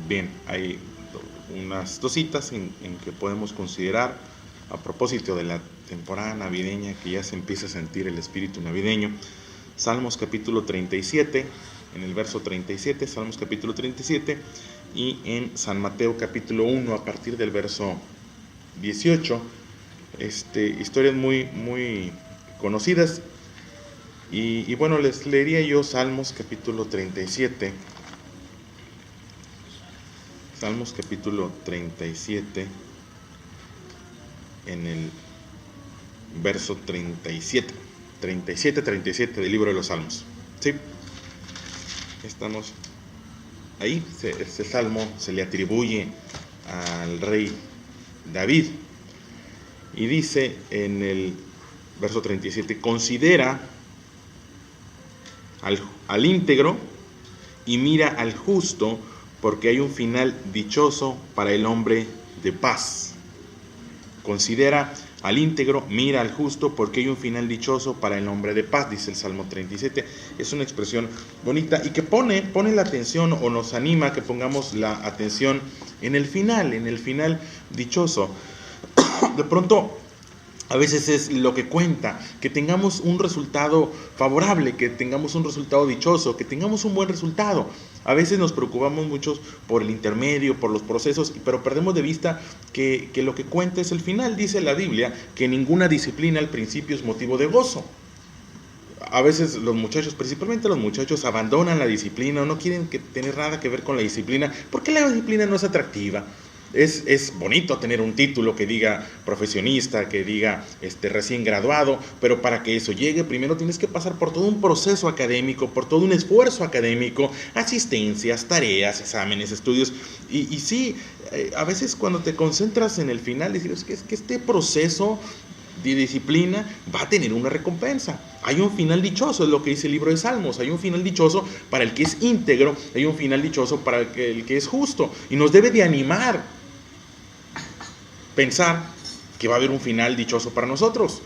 Bien, hay unas dos citas en que podemos considerar a propósito de la temporada navideña, que ya se empieza a sentir el espíritu navideño. Salmos capítulo 37, en el verso 37, Salmos capítulo 37, y en San Mateo capítulo 1, a partir del verso 18, historias muy conocidas. Y bueno, les leería yo Salmos capítulo 37. Salmos capítulo 37, en el verso 37 del libro de los Salmos. ¿Sí? Estamos ahí. Este salmo se le atribuye al rey David. Y dice en el verso 37, considera al íntegro y mira al justo, porque hay un final dichoso para el hombre de paz. Considera al íntegro, mira al justo, porque hay un final dichoso para el hombre de paz, dice el Salmo 37. Es una expresión bonita y que pone la atención, o nos anima a que pongamos la atención en el final dichoso. De pronto, a veces es lo que cuenta, que tengamos un resultado favorable, que tengamos un resultado dichoso, que tengamos un buen resultado. A veces nos preocupamos mucho por el intermedio, por los procesos, pero perdemos de vista que lo que cuenta es el final. Dice la Biblia que ninguna disciplina al principio es motivo de gozo. A veces los muchachos, principalmente los muchachos, abandonan la disciplina o no quieren tener nada que ver con la disciplina, porque la disciplina no es atractiva. Es bonito tener un título que diga profesionista, que diga recién graduado, pero para que eso llegue, primero tienes que pasar por todo un proceso académico, por todo un esfuerzo académico, asistencias, tareas, exámenes, estudios. Y sí, a veces cuando te concentras en el final, dices que este proceso de disciplina va a tener una recompensa. Hay un final dichoso, es lo que dice el libro de Salmos. Hay un final dichoso para el que es íntegro, hay un final dichoso para el que es justo. Y nos debe de animar pensar que va a haber un final dichoso para nosotros,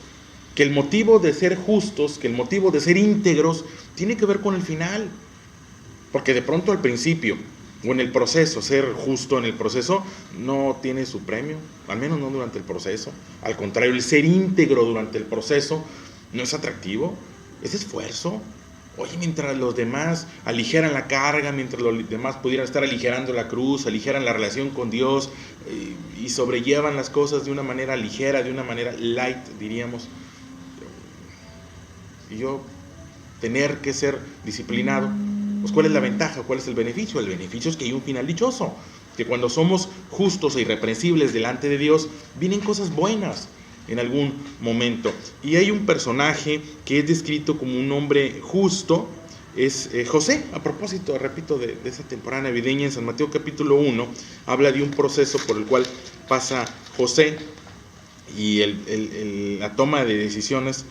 que el motivo de ser justos, que el motivo de ser íntegros tiene que ver con el final, porque de pronto al principio o en el proceso, ser justo en el proceso no tiene su premio, al menos no durante el proceso. Al contrario, el ser íntegro durante el proceso no es atractivo, es esfuerzo. Oye, mientras los demás aligeran la carga, mientras los demás pudieran estar aligerando la cruz, aligeran la relación con Dios y sobrellevan las cosas de una manera ligera, de una manera light, diríamos. Y yo tener que ser disciplinado, pues ¿cuál es la ventaja? ¿Cuál es el beneficio? El beneficio es que hay un final dichoso, que cuando somos justos e irreprensibles delante de Dios, vienen cosas buenas en algún momento. Y hay un personaje que es descrito como un hombre justo, es José. A propósito, repito, de esa temporada navideña, en San Mateo capítulo 1, habla de un proceso por el cual pasa José y la toma de decisiones.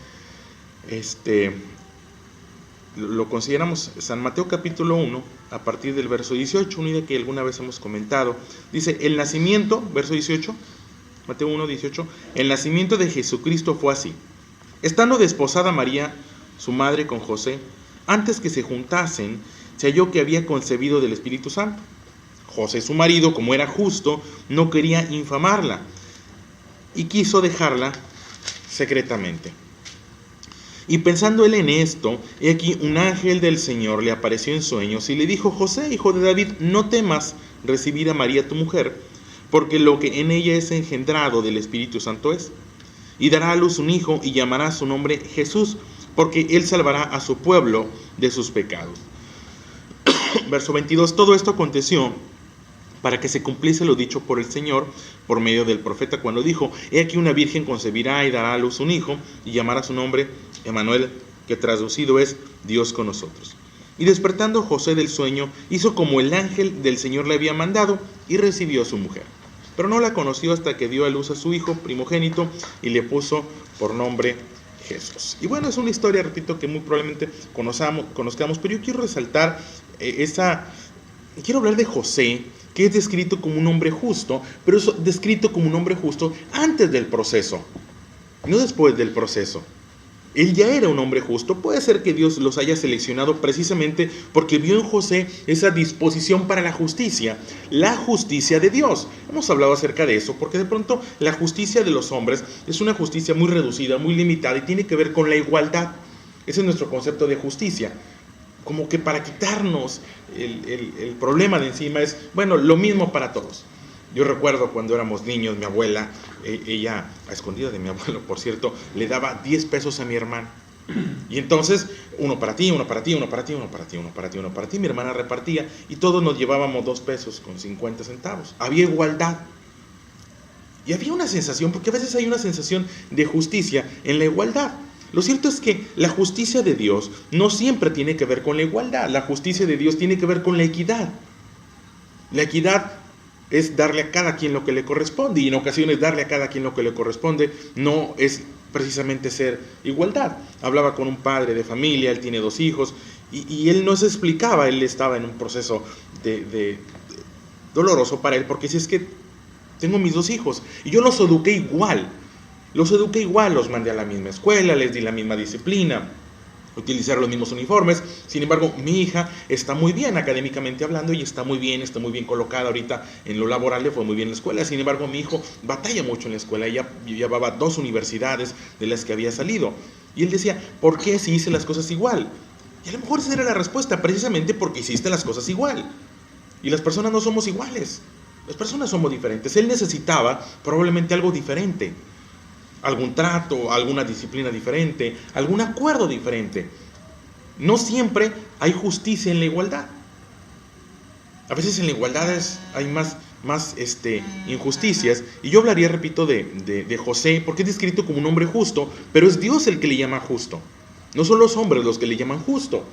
Lo consideramos San Mateo capítulo 1, a partir del verso 18, una idea que alguna vez hemos comentado. Dice, el nacimiento, verso 18, Mateo 1, 18, el nacimiento de Jesucristo fue así. Estando desposada María, su madre, con José, antes que se juntasen, se halló que había concebido del Espíritu Santo. José, su marido, como era justo, no quería infamarla y quiso dejarla secretamente. Y pensando él en esto, he aquí un ángel del Señor le apareció en sueños y le dijo, José, hijo de David, no temas recibir a María tu mujer, porque lo que en ella es engendrado del Espíritu Santo es. Y dará a luz un hijo y llamará su nombre Jesús, porque él salvará a su pueblo de sus pecados. Verso 22, todo esto aconteció para que se cumpliese lo dicho por el Señor por medio del profeta cuando dijo, he aquí una virgen concebirá y dará a luz un hijo y llamará su nombre Emmanuel, que traducido es Dios con nosotros. Y despertando José del sueño, hizo como el ángel del Señor le había mandado y recibió a su mujer. Pero no la conoció hasta que dio a luz a su hijo primogénito y le puso por nombre Jesús. Y bueno, es una historia, repito, que muy probablemente conozcamos, pero yo quiero resaltar quiero hablar de José, que es descrito como un hombre justo, pero es descrito como un hombre justo antes del proceso, no después del proceso. Él ya era un hombre justo. Puede ser que Dios los haya seleccionado precisamente porque vio en José esa disposición para la justicia de Dios. Hemos hablado acerca de eso porque de pronto la justicia de los hombres es una justicia muy reducida, muy limitada y tiene que ver con la igualdad. Ese es nuestro concepto de justicia. Como que para quitarnos el problema de encima es, bueno, lo mismo para todos. Yo recuerdo cuando éramos niños, mi abuela, ella, a escondida de mi abuelo, por cierto, le daba 10 pesos a mi hermano. Y entonces, uno para ti, uno para ti, uno para ti, uno para ti, uno para ti, uno para ti. Mi hermana repartía y todos nos llevábamos 2 pesos con 50 centavos. Había igualdad. Y había una sensación, porque a veces hay una sensación de justicia en la igualdad. Lo cierto es que la justicia de Dios no siempre tiene que ver con la igualdad. La justicia de Dios tiene que ver con la equidad. La equidad es darle a cada quien lo que le corresponde, y en ocasiones darle a cada quien lo que le corresponde no es precisamente ser igualdad. Hablaba con un padre de familia, él tiene 2 hijos, y él no se explicaba, él estaba en un proceso de doloroso para él, porque si es que tengo mis 2 hijos, y yo los eduqué igual, los mandé a la misma escuela, les di la misma disciplina, utilizaron los mismos uniformes. Sin embargo, mi hija está muy bien académicamente hablando y está muy bien colocada ahorita en lo laboral, le fue muy bien en la escuela. Sin embargo, mi hijo batalla mucho en la escuela. Ella llevaba 2 universidades de las que había salido. Y él decía, ¿por qué si hice las cosas igual? Y a lo mejor esa era la respuesta, precisamente porque hiciste las cosas igual. Y las personas no somos iguales. Las personas somos diferentes. Él necesitaba probablemente algo diferente. Algún trato, alguna disciplina diferente, algún acuerdo diferente. No siempre hay justicia en la igualdad. A veces en la igualdad hay más injusticias. Y yo hablaría, repito, de José, porque es descrito como un hombre justo, pero es Dios el que le llama justo. No son los hombres los que le llaman justo.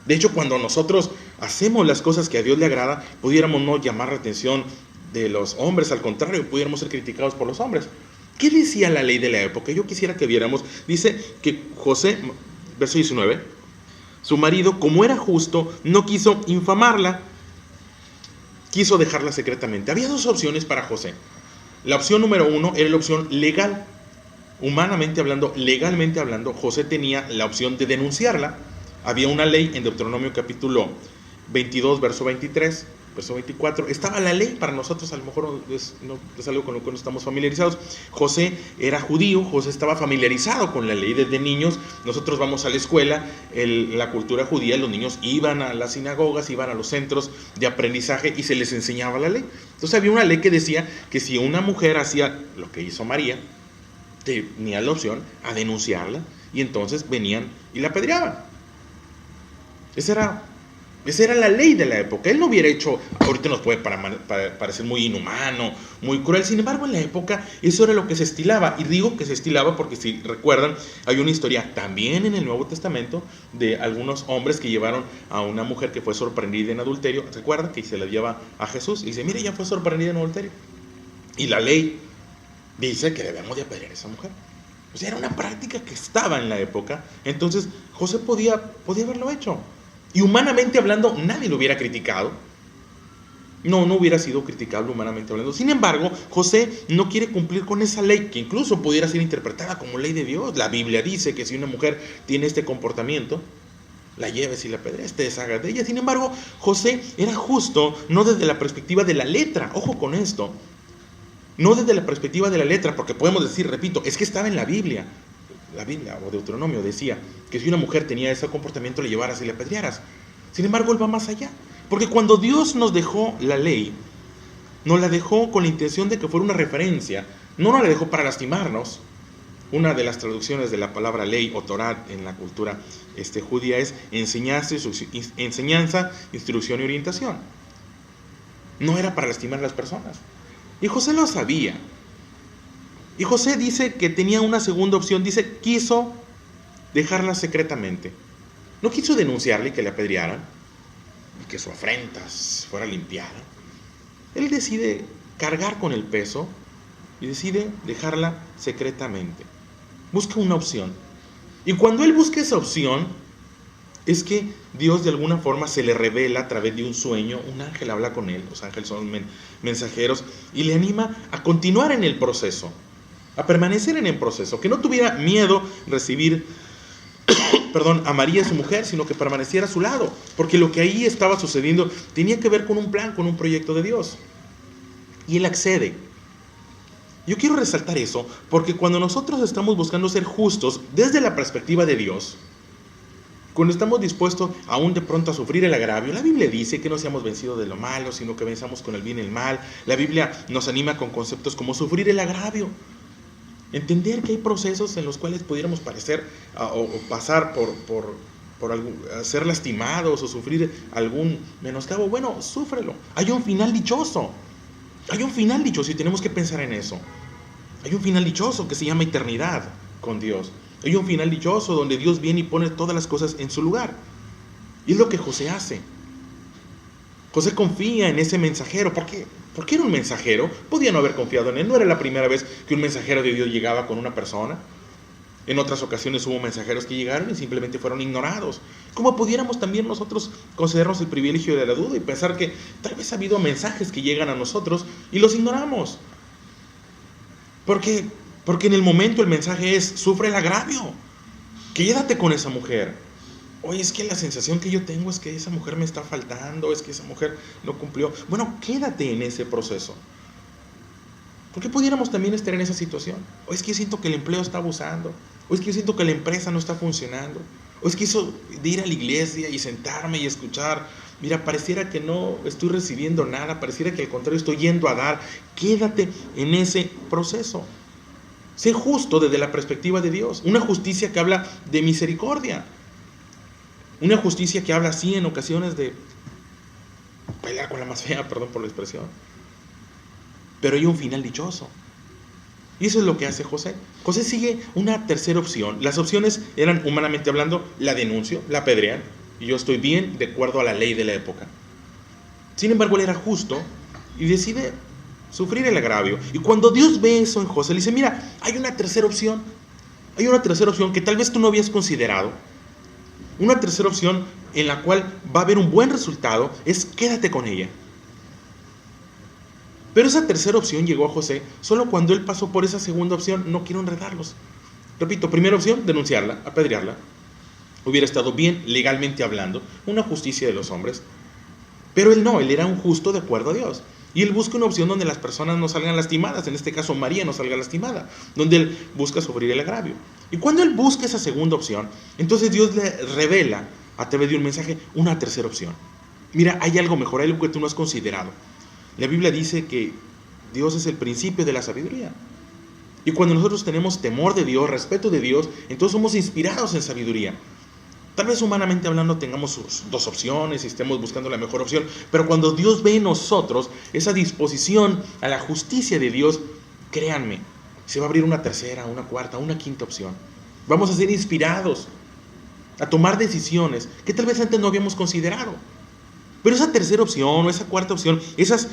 De hecho, cuando nosotros hacemos las cosas que a Dios le agrada, pudiéramos no llamar la atención de los hombres, al contrario, pudiéramos ser criticados por los hombres. ¿Qué decía la ley de la época? Yo quisiera que viéramos. Dice que José, verso 19, su marido, como era justo, no quiso infamarla, quiso dejarla secretamente. Había 2 opciones para José. La opción número 1 era la opción legal. Humanamente hablando, legalmente hablando, José tenía la opción de denunciarla. Había una ley en Deuteronomio capítulo 22, verso 23, verso 24, estaba la ley. Para nosotros a lo mejor es algo con lo que no estamos familiarizados. José era judío, José estaba familiarizado con la ley desde niños. Nosotros vamos a la escuela, la cultura judía, los niños iban a las sinagogas, iban a los centros de aprendizaje y se les enseñaba la ley. Entonces había una ley que decía que si una mujer hacía lo que hizo María, tenía la opción a denunciarla, y entonces venían y la apedreaban. Esa era la ley de la época. Él no hubiera hecho, ahorita nos puede parecer muy inhumano, muy cruel. Sin embargo, en la época eso era lo que se estilaba. Y digo que se estilaba porque, si recuerdan, hay una historia también en el Nuevo Testamento de algunos hombres que llevaron a una mujer que fue sorprendida en adulterio. ¿Recuerdan? Que se la lleva a Jesús y dice, mire, ella fue sorprendida en adulterio. Y la ley dice que debemos de apedrear a esa mujer. O sea, era una práctica que estaba en la época. Entonces, José podía haberlo hecho. Y humanamente hablando, nadie lo hubiera criticado. No hubiera sido criticable humanamente hablando. Sin embargo, José no quiere cumplir con esa ley, que incluso pudiera ser interpretada como ley de Dios. La Biblia dice que si una mujer tiene este comportamiento, la lleves y la apedrees, te deshagas de ella. Sin embargo, José era justo, no desde la perspectiva de la letra. Ojo con esto. No desde la perspectiva de la letra, porque podemos decir, repito, es que estaba en la Biblia. La Biblia o Deuteronomio decía que si una mujer tenía ese comportamiento, le llevaras y le apedrearas. Sin embargo, él va más allá, porque cuando Dios nos dejó la ley, nos la dejó con la intención de que fuera una referencia, no nos la dejó para lastimarnos. Una de las traducciones de la palabra ley o Torah en la cultura judía es enseñanza, instrucción y orientación. No era para lastimar a las personas. Y José lo sabía. Y José dice que tenía una segunda opción. Dice, quiso dejarla secretamente. No quiso denunciarle y que le apedrearan y que su afrenta fuera limpiada. Él decide cargar con el peso y decide dejarla secretamente. Busca una opción. Y cuando él busca esa opción, es que Dios de alguna forma se le revela a través de un sueño. Un ángel habla con él. Los ángeles son mensajeros y le anima a continuar en el proceso, a permanecer en el proceso, que no tuviera miedo recibir a María, su mujer, sino que permaneciera a su lado, porque lo que ahí estaba sucediendo tenía que ver con un plan, con un proyecto de Dios. Y él accede. Yo quiero resaltar eso, porque cuando nosotros estamos buscando ser justos desde la perspectiva de Dios, cuando estamos dispuestos aún de pronto a sufrir el agravio, la Biblia dice que no seamos vencidos de lo malo, sino que venzamos con el bien y el mal. La Biblia nos anima con conceptos como sufrir el agravio. Entender que hay procesos en los cuales pudiéramos parecer o pasar por ser lastimados o sufrir algún menoscabo. Bueno, súfrelo. Hay un final dichoso. Hay un final dichoso y tenemos que pensar en eso. Hay un final dichoso que se llama eternidad con Dios. Hay un final dichoso donde Dios viene y pone todas las cosas en su lugar. Y es lo que José hace. José confía en ese mensajero. ¿Por qué? Porque era un mensajero. Podía no haber confiado en él. No era la primera vez que un mensajero de Dios llegaba con una persona. En otras ocasiones hubo mensajeros que llegaron y simplemente fueron ignorados. ¿Cómo pudiéramos también nosotros concedernos el privilegio de la duda y pensar que tal vez ha habido mensajes que llegan a nosotros y los ignoramos? Porque en el momento el mensaje es: sufre el agravio, quédate con esa mujer. Oye, es que la sensación que yo tengo es que esa mujer me está faltando, es que esa mujer no cumplió. Bueno, quédate en ese proceso. ¿Por qué pudiéramos también estar en esa situación? O es que yo siento que el empleo está abusando, o es que yo siento que la empresa no está funcionando, o es que eso de ir a la iglesia y sentarme y escuchar, mira, pareciera que no estoy recibiendo nada, pareciera que al contrario estoy yendo a dar. Quédate en ese proceso. Sé justo desde la perspectiva de Dios. Una justicia que habla de misericordia. Una justicia que habla así en ocasiones de bailar con la más fea, perdón por la expresión. Pero hay un final dichoso. Y eso es lo que hace José. José sigue una tercera opción. Las opciones eran, humanamente hablando, la denuncio, la apedrean, y yo estoy bien de acuerdo a la ley de la época. Sin embargo, él era justo y decide sufrir el agravio. Y cuando Dios ve eso en José, le dice: mira, hay una tercera opción. Hay una tercera opción que tal vez tú no habías considerado. Una tercera opción en la cual va a haber un buen resultado es: quédate con ella. Pero esa tercera opción llegó a José solo cuando él pasó por esa segunda opción. No quiero enredarlos. Repito, primera opción, denunciarla, apedrearla. Hubiera estado bien legalmente hablando, una justicia de los hombres. Pero él no, él era un justo de acuerdo a Dios. Y él busca una opción donde las personas no salgan lastimadas, en este caso María no salga lastimada, donde él busca sufrir el agravio. Y cuando él busca esa segunda opción, entonces Dios le revela a través de un mensaje una tercera opción. Mira, hay algo mejor, hay algo que tú no has considerado. La Biblia dice que Dios es el principio de la sabiduría. Y cuando nosotros tenemos temor de Dios, respeto de Dios, entonces somos inspirados en sabiduría. Tal vez humanamente hablando tengamos dos opciones y estemos buscando la mejor opción, pero cuando Dios ve en nosotros esa disposición a la justicia de Dios, créanme, se va a abrir una tercera, una cuarta, una quinta opción. Vamos a ser inspirados a tomar decisiones que tal vez antes no habíamos considerado. Pero esa tercera opción o esa cuarta opción, esas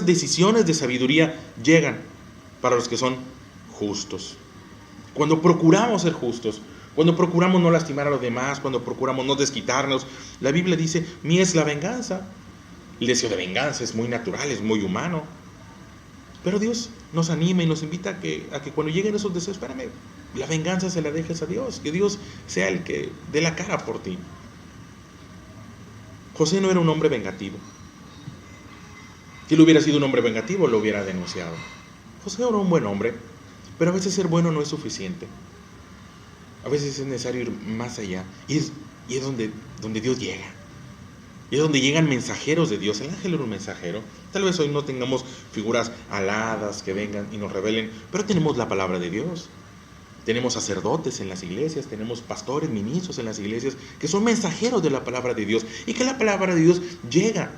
decisiones de sabiduría llegan para los que son justos. Cuando procuramos ser justos, cuando procuramos no lastimar a los demás, cuando procuramos no desquitarnos, la Biblia dice: mía es la venganza. El deseo de venganza es muy natural, es muy humano. Pero Dios nos anima y nos invita a que cuando lleguen esos deseos, espérame, la venganza se la dejes a Dios, que Dios sea el que dé la cara por ti. José no era un hombre vengativo. Si él hubiera sido un hombre vengativo, lo hubiera denunciado. José era un buen hombre, pero a veces ser bueno no es suficiente. A veces es necesario ir más allá. Y es donde Dios llega. Y es donde llegan mensajeros de Dios. El ángel era un mensajero. Tal vez hoy no tengamos figuras aladas que vengan y nos revelen, pero tenemos la palabra de Dios. Tenemos sacerdotes en las iglesias, tenemos pastores, ministros en las iglesias, que son mensajeros de la palabra de Dios. Y que la palabra de Dios llega,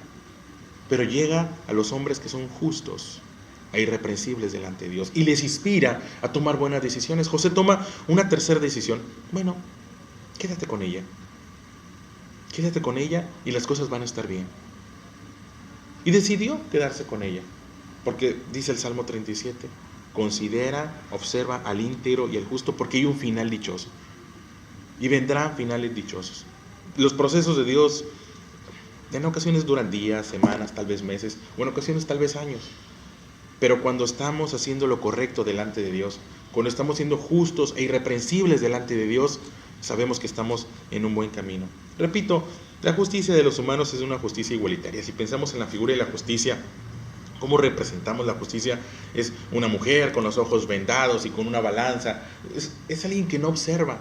pero llega a los hombres que son justos, a irreprensibles delante de Dios, y les inspira a tomar buenas decisiones. José toma una tercera decisión. Bueno, quédate con ella. Quédate con ella y las cosas van a estar bien. Y decidió quedarse con ella, porque dice el Salmo 37, considera, observa al íntegro y al justo, porque hay un final dichoso. Y vendrán finales dichosos. Los procesos de Dios en ocasiones duran días, semanas, tal vez meses, o en ocasiones tal vez años. Pero cuando estamos haciendo lo correcto delante de Dios, cuando estamos siendo justos e irreprensibles delante de Dios, sabemos que estamos en un buen camino. Repito, la justicia de los humanos es una justicia igualitaria. Si pensamos en la figura de la justicia, ¿cómo representamos la justicia? Es una mujer con los ojos vendados y con una balanza. Es alguien que no observa,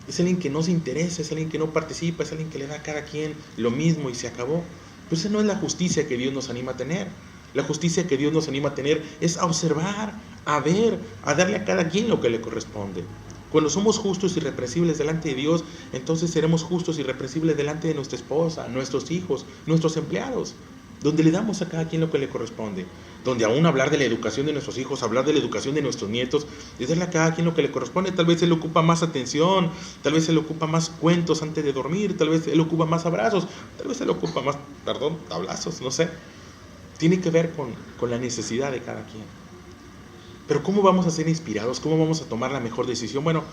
es alguien que no se interesa, es alguien que no participa, es alguien que le da a cada quien lo mismo y se acabó. Pero esa no es la justicia que Dios nos anima a tener. La justicia que Dios nos anima a tener es a observar, a ver, a darle a cada quien lo que le corresponde. Cuando somos justos y irreprensibles delante de Dios, entonces seremos justos y irreprensibles delante de nuestra esposa, nuestros hijos, nuestros empleados, donde le damos a cada quien lo que le corresponde, donde aún hablar de la educación de nuestros hijos, hablar de la educación de nuestros nietos, es darle a cada quien lo que le corresponde. Tal vez él ocupa más atención, tal vez él ocupa más cuentos antes de dormir, tal vez él ocupa más abrazos, tal vez él ocupa más, tablazos, no sé. Tiene que ver con la necesidad de cada quien. Pero ¿cómo vamos a ser inspirados? ¿Cómo vamos a tomar la mejor decisión? Bueno,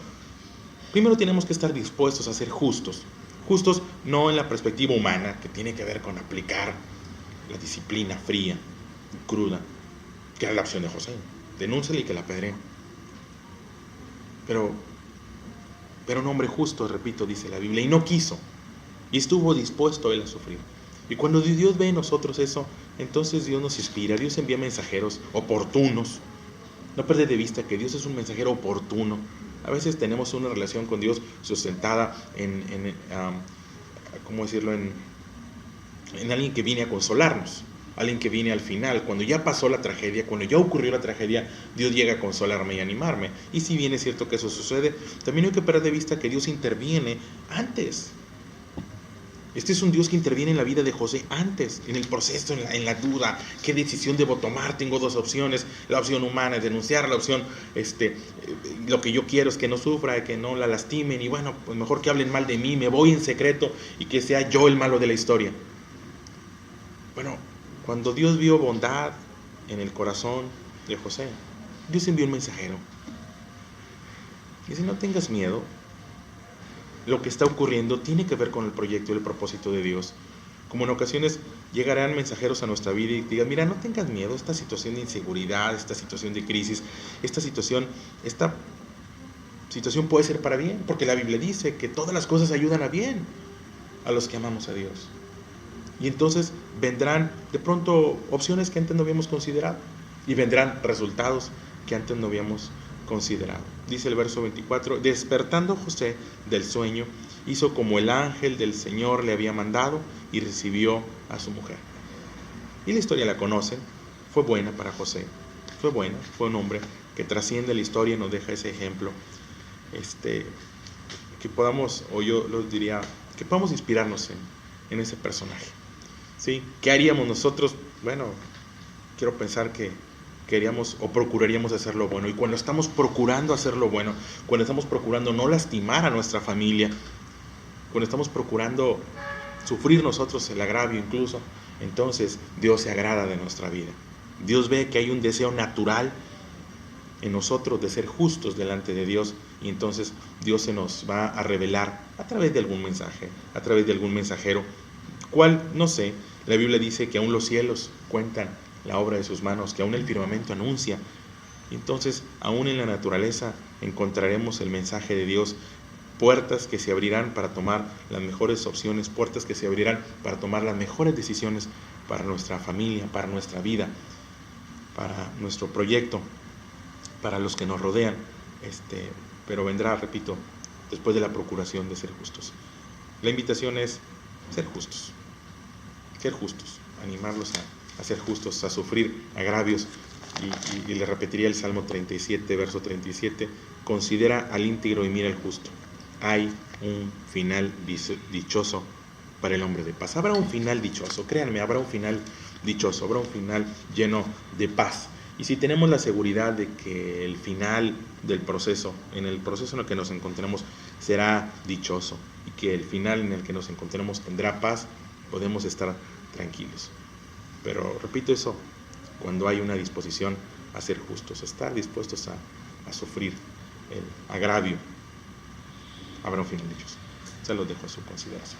primero tenemos que estar dispuestos a ser justos. Justos no en la perspectiva humana, que tiene que ver con aplicar la disciplina fría, cruda, que era la opción de José. Denúnciale y que la apedreen. Pero un hombre justo, repito, dice la Biblia, y no quiso. Y estuvo dispuesto él a sufrir. Y cuando Dios ve en nosotros eso, entonces Dios nos inspira. Dios envía mensajeros oportunos. No perder de vista que Dios es un mensajero oportuno. A veces tenemos una relación con Dios sustentada ¿cómo decirlo? En alguien que viene a consolarnos, alguien que viene al final, cuando ya pasó la tragedia, cuando ya ocurrió la tragedia, Dios llega a consolarme y animarme. Y si bien es cierto que eso sucede, también hay que perder de vista que Dios interviene antes. Este es un Dios que interviene en la vida de José antes, en el proceso, en la duda. ¿Qué decisión debo tomar? Tengo dos opciones. La opción humana es denunciar, la opción, lo que yo quiero es que no sufra, que no la lastimen. Y bueno, pues mejor que hablen mal de mí, me voy en secreto y que sea yo el malo de la historia. Bueno, cuando Dios vio bondad en el corazón de José, Dios envió un mensajero. Dice, no tengas miedo. Lo que está ocurriendo tiene que ver con el proyecto y el propósito de Dios. Como en ocasiones llegarán mensajeros a nuestra vida y digan, mira, no tengas miedo, esta situación de inseguridad, esta situación de crisis, esta situación puede ser para bien, porque la Biblia dice que todas las cosas ayudan a bien a los que amamos a Dios. Y entonces vendrán de pronto opciones que antes no habíamos considerado y vendrán resultados que antes no habíamos considerado. Dice el verso 24, despertando José del sueño, hizo como el ángel del Señor le había mandado y recibió a su mujer. Y la historia la conocen, fue buena para José, fue buena, fue un hombre que trasciende la historia y nos deja ese ejemplo, que podamos, o yo los diría, que podamos inspirarnos en ese personaje. ¿Sí? ¿Qué haríamos nosotros? Bueno, quiero pensar que queríamos o procuraríamos hacer lo bueno. Y cuando estamos procurando hacer lo bueno, cuando estamos procurando no lastimar a nuestra familia, cuando estamos procurando sufrir nosotros el agravio incluso, entonces Dios se agrada de nuestra vida. Dios ve que hay un deseo natural en nosotros de ser justos delante de Dios, y entonces Dios se nos va a revelar a través de algún mensaje, a través de algún mensajero. ¿Cuál? No sé. La Biblia dice que aún los cielos cuentan la obra de sus manos, que aún el firmamento anuncia. Entonces, aún en la naturaleza encontraremos el mensaje de Dios, puertas que se abrirán para tomar las mejores opciones, puertas que se abrirán para tomar las mejores decisiones para nuestra familia, para nuestra vida, para nuestro proyecto, para los que nos rodean. Pero vendrá, repito, después de la procuración de ser justos. La invitación es ser justos, animarlos a ser justos, a sufrir agravios. Y le repetiría el Salmo 37, verso 37, considera al íntegro y mira al justo. Hay un final dichoso para el hombre de paz. Habrá un final dichoso, créanme, habrá un final dichoso, habrá un final lleno de paz. Y si tenemos la seguridad de que el final del proceso, en el proceso en el que nos encontremos, será dichoso, y que el final en el que nos encontremos tendrá paz, podemos estar tranquilos. Pero repito eso, cuando hay una disposición a ser justos, estar dispuestos a sufrir el agravio, habrá un final dichoso. Se los dejo a su consideración.